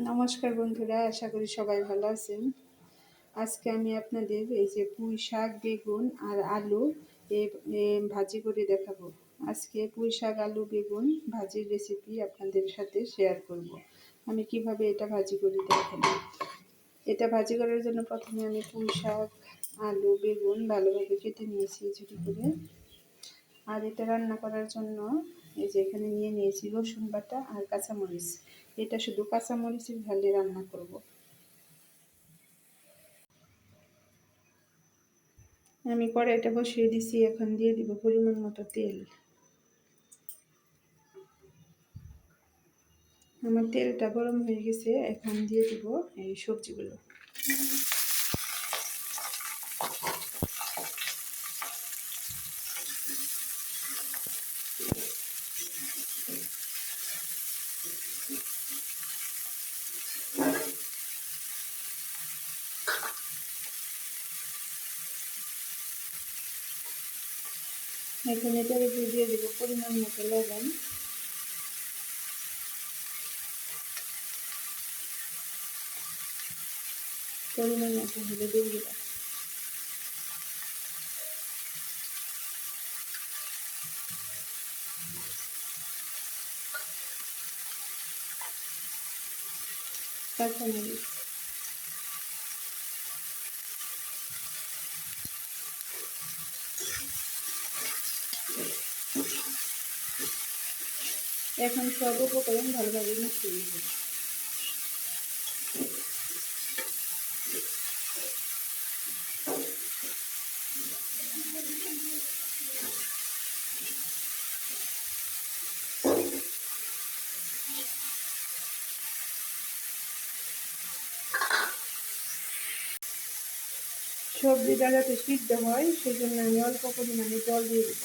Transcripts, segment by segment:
নমস্কার বন্ধুরা, আশা করি সবাই ভালো আছেন। আজকে আমি আপনাদের এই যে পুঁই শাক, বেগুন আর আলু ভাজি করে দেখাবো। আজকে পুঁই শাক, আলু, বেগুন ভাজির রেসিপি আপনাদের সাথে শেয়ার করব। আমি কিভাবে এটা ভাজি করি দেখেন। এটা ভাজি করার জন্য প্রথমে আমি পুঁই শাক, আলু, বেগুন ভালোভাবে কেটে নিয়েছি ঝুড়ি করে। আর এটা রান্না করার জন্য এই যে এখানে নিয়ে নিয়েছি রসুন বাটা আর কাঁচামরিচ। এটা শুধু কাঁচামরিচের ঝালে রান্না করব। আমি কড়াইটা বসিয়ে দিছি, এখন দিয়ে দিব পরিমাণ মতো তেল। আমার তেলটা গরম হয়ে গেছে, এখন দিয়ে দিব এই সবজিগুলো। এখন এটার উপরে দিয়ে দিব পরিমাণ মতো লবণ, পরিমাণ মতো হলুদ দিয়ে দিব। কাঁচামরিচ, এখন সব উপকরণ ভালোভাবে মিশিয়ে দিব। সবজিটা যাতে সিদ্ধ হয় সেজন্য আমি অল্প পরিমাণে জল দিয়ে দিব।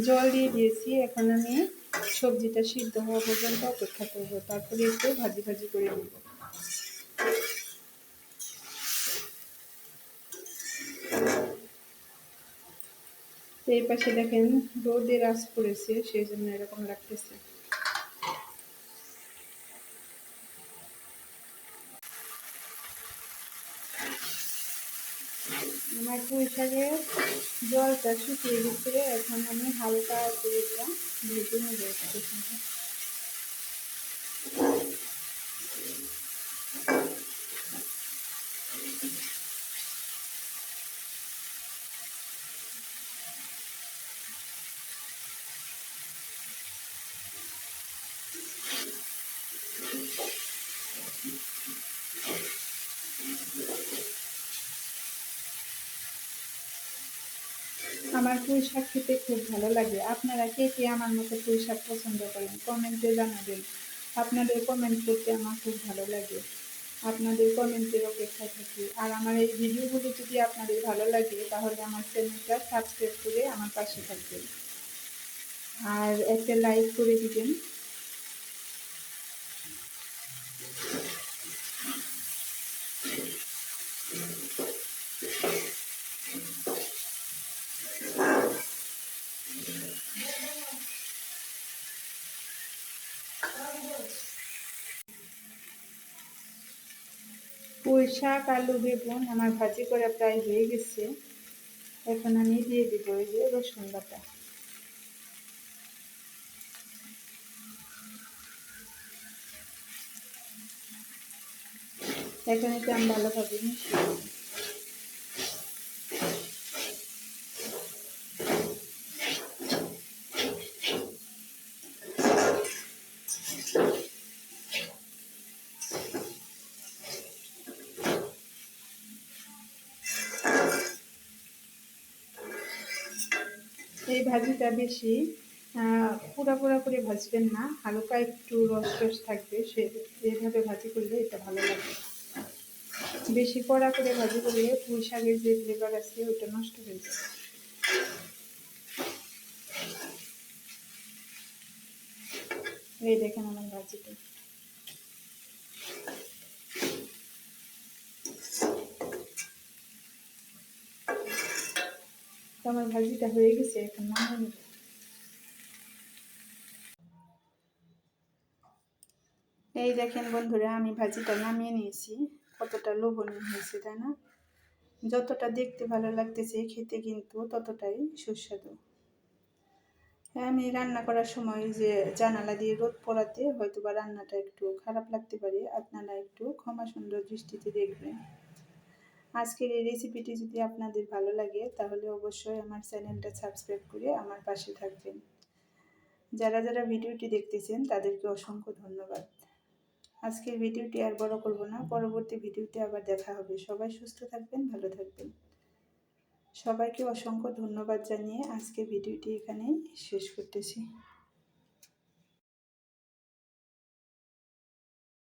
জল দিয়ে দিয়েছি, এখন আমি সবজিটা সিদ্ধ হওয়া পর্যন্ত অপেক্ষা করবো, তারপরে একটু ভাজি ভাজি করে নেব। এই পাশে দেখেন রোদের আঁচ পড়েছে, সেই জন্য এরকম লাগতেছে। আমার পুঁই শাকের জলটা শুকিয়ে গেছে, এখন আমি হালকা এটা ভেজে নেবো একটু সময়। আমার পুঁই শাক খেতে খুব ভালো লাগে। আপনারা কে কে আমার মতো পুঁই শাক পছন্দ করেন কমেন্টে জানাবেন। আপনাদের কমেন্ট করতে আমার খুব ভালো লাগে, আপনাদের কমেন্টের অপেক্ষায় থাকি। আর আমার এই ভিডিওগুলো যদি আপনাদের ভালো লাগে তাহলে আমার চ্যানেলটা সাবস্ক্রাইব করে আমার পাশে থাকবেন আর একটা লাইক করে দিবেন। পুঁই শাক, আলু, বেগুন আমার ভাজি করা প্রায় হয়ে গেছে। এখন আমি দিয়ে দিব এই যে রসুন বাটা। এখন এটা আমি ভালোভাবে মিশিয়ে দেব। এই ভাজিটা বেশি পুরা পুরা করে ভাজবেন না, হালকা একটু রস রস থাকবে, সে এইভাবে ভাজি করলে এটা ভালো লাগবে। বেশি কড়া করে ভাজি করলে পুঁই শাকের যে ফ্লেভার আছে ওটা নষ্ট হয়ে যাবে। এই দেখেন আমার ভাজিটা। আমার ভাজিটা হয়ে গেছে, এখন নামিয়ে নেব। এই দেখেন বন্ধুরা, আমি ভাজিটা নামিয়ে নিয়েছি। কতটা লোভনীয় হয়েছে তাই না? যতটা দেখতে ভালো লাগতেছে খেতে কিন্তু ততটাই সুস্বাদু। হ্যাঁ, আমি রান্না করার সময় যে জানালা দিয়ে রোদ পড়াতে হয়তো বা রান্নাটা একটু খারাপ লাগতে পারে, আপনারা একটু ক্ষমা সুন্দর দৃষ্টিতে দেখবেন। আজকের এই রেসিপিটি যদি আপনাদের ভালো লাগে তাহলে অবশ্যই আমার চ্যানেলটা সাবস্ক্রাইব করে আমার পাশে থাকবেন। যারা যারা ভিডিওটি দেখতেছেন তাদেরকে অসংখ্য ধন্যবাদ। আজকের ভিডিওটি আর বড় করব না, পরবর্তী ভিডিওতে আবার দেখা হবে। সবাই সুস্থ থাকবেন, ভালো থাকবেন। সবাইকে অসংখ্য ধন্যবাদ জানিয়ে আজকের ভিডিওটি এখানেই শেষ করতেছি।